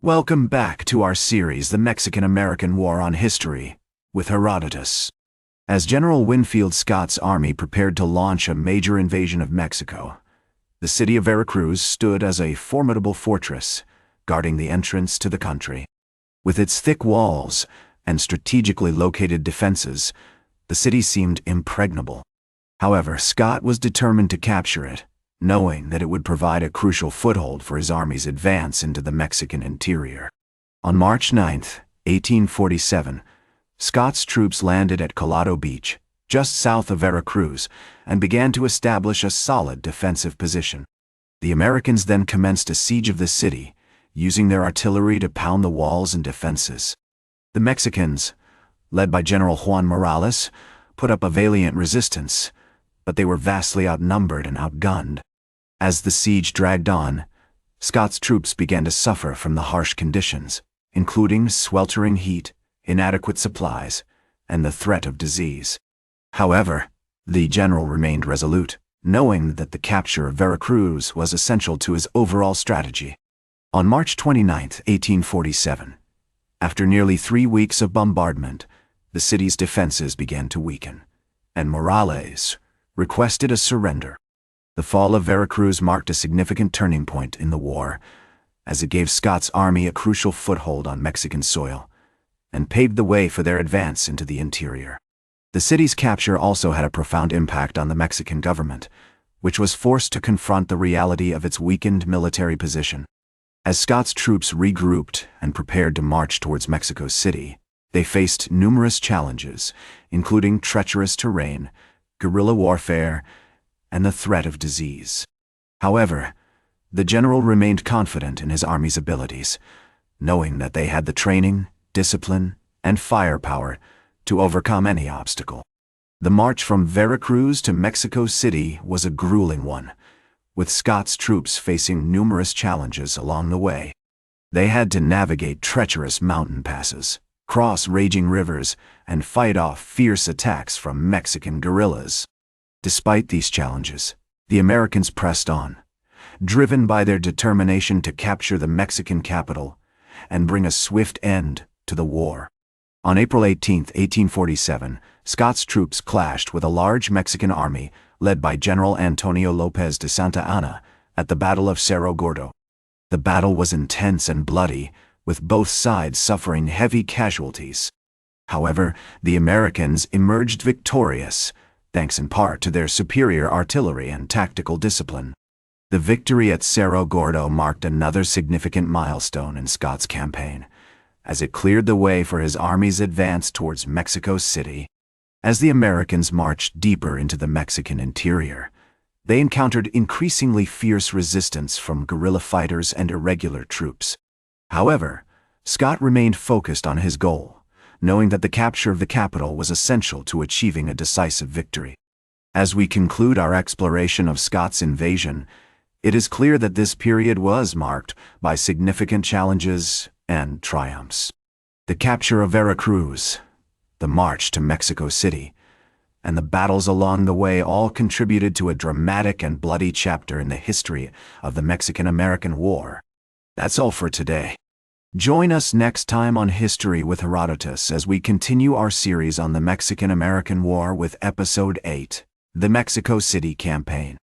Welcome back to our series, The Mexican-American War on History, with Herodotus. As General Winfield Scott's army prepared to launch a major invasion of Mexico, the city of Veracruz stood as a formidable fortress, guarding the entrance to the country. With its thick walls and strategically located defenses, the city seemed impregnable. However, Scott was determined to capture it, knowing that it would provide a crucial foothold for his army's advance into the Mexican interior. On March 9, 1847, Scott's troops landed at Colado Beach, just south of Veracruz, and began to establish a solid defensive position. The Americans then commenced a siege of the city, using their artillery to pound the walls and defenses. The Mexicans, led by General Juan Morales, put up a valiant resistance, but they were vastly outnumbered and outgunned. As the siege dragged on, Scott's troops began to suffer from the harsh conditions, including sweltering heat, inadequate supplies, and the threat of disease. However, the general remained resolute, knowing that the capture of Veracruz was essential to his overall strategy. On March 29, 1847, after nearly 3 weeks of bombardment, the city's defenses began to weaken, and Morales requested a surrender. The fall of Veracruz marked a significant turning point in the war, as it gave Scott's army a crucial foothold on Mexican soil, and paved the way for their advance into the interior. The city's capture also had a profound impact on the Mexican government, which was forced to confront the reality of its weakened military position. As Scott's troops regrouped and prepared to march towards Mexico City, they faced numerous challenges, including treacherous terrain, guerrilla warfare, and the threat of disease. However, the general remained confident in his army's abilities, knowing that they had the training, discipline, and firepower to overcome any obstacle. The march from Veracruz to Mexico City was a grueling one, with Scott's troops facing numerous challenges along the way. They had to navigate treacherous mountain passes, cross raging rivers, and fight off fierce attacks from Mexican guerrillas. Despite these challenges, the Americans pressed on, driven by their determination to capture the Mexican capital and bring a swift end to the war. On April 18, 1847, Scott's troops clashed with a large Mexican army led by General Antonio Lopez de Santa Anna at the Battle of Cerro Gordo. The battle was intense and bloody, with both sides suffering heavy casualties. However, the Americans emerged victorious, thanks in part to their superior artillery and tactical discipline. The victory at Cerro Gordo marked another significant milestone in Scott's campaign, as it cleared the way for his army's advance towards Mexico City. As the Americans marched deeper into the Mexican interior, they encountered increasingly fierce resistance from guerrilla fighters and irregular troops. However, Scott remained focused on his goal, knowing that the capture of the capital was essential to achieving a decisive victory. As we conclude our exploration of Scott's invasion, it is clear that this period was marked by significant challenges and triumphs. The capture of Veracruz, the march to Mexico City, and the battles along the way all contributed to a dramatic and bloody chapter in the history of the Mexican-American War. That's all for today. Join us next time on History with Herodotus as we continue our series on the Mexican-American War with Episode 8, The Mexico City Campaign.